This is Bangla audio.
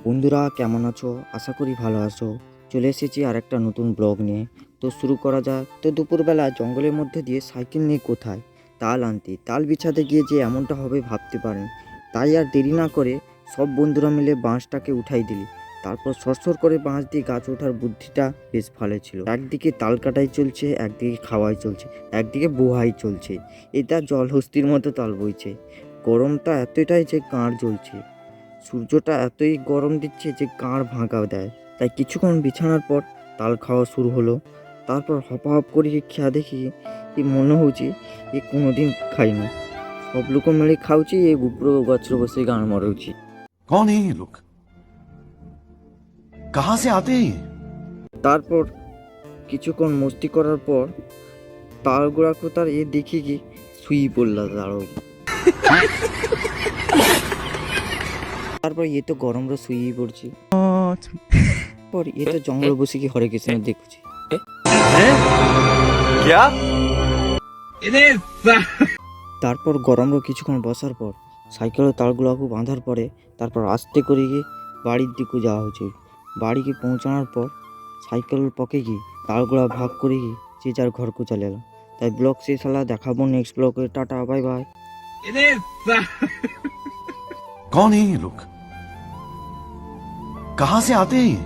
বন্ধুরা কেমন আছো? আশা করি ভালো আছো। চলে এসেছি আর একটা নতুন ব্লগ নিয়ে। তো শুরু করা যাক। তো দুপুরবেলা জঙ্গলের মধ্যে দিয়ে সাইকেল নিয়ে কোথায় তাল আনতে, তাল বিছাতে গিয়ে যে এমনটা হবে ভাবতে পারেন। তাই আর দেরি না করে সব বন্ধুরা মিলে বাঁশটাকে উঠাই দিলি। তারপর সরসর করে বাঁশ দিয়ে গাছ ওঠার বুদ্ধিটা বেশ ভালো ছিল। একদিকে তাল কাটাই চলছে, একদিকে খাওয়াই চলছে, একদিকে বোহাই চলছে। এটা জলহস্তির মতো তাল বইছে। গরমটা এতটাই যে গাঁড় জ্বলছে। সূর্যটা এতই গরম দিচ্ছে যে গাঁড় ভাঙা দেয়। তাই কিছুক্ষণ বিছানার পর তাল খাওয়া শুরু হলো। তারপর হপ করে খেয়া দেখি মনে হচ্ছে কোনোদিন খাইনি। সব লোক মিলে খাওছি, উপরে গছরে বসে গান মরছি। कौन है ये लोग? कहां से आते हैं ये? তারপর কিছুক্ষণ মস্তি করার পর তালগোড়া কোথার দেখি কি শুই পড়লা দাঁড়ো। তারপর তো গরমরা শুয়েই পড়ছি। পর তো জঙ্গল বসে কি হরে কৃষ্ণ দেখছি। তারপর গরমরও কিছুক্ষণ বসার পর সাইকেলের তারগুলোকে বাঁধার পরে তারপর আস্তে করে গিয়ে বাড়ির দিকে যাওয়া হচ্ছে। বাড়ি গিয়ে পৌঁছানোর পর সাইকেলের পকে গিয়ে তারগুলো ভাগ করে গিয়ে যে যার ঘরকে চলে এলাম। তাই ব্লগ শেষ হলা, দেখাবো নেক্সট ব্লগে। Tata, bye bye. कौन है ये लोग? कहां से आते हैं ये?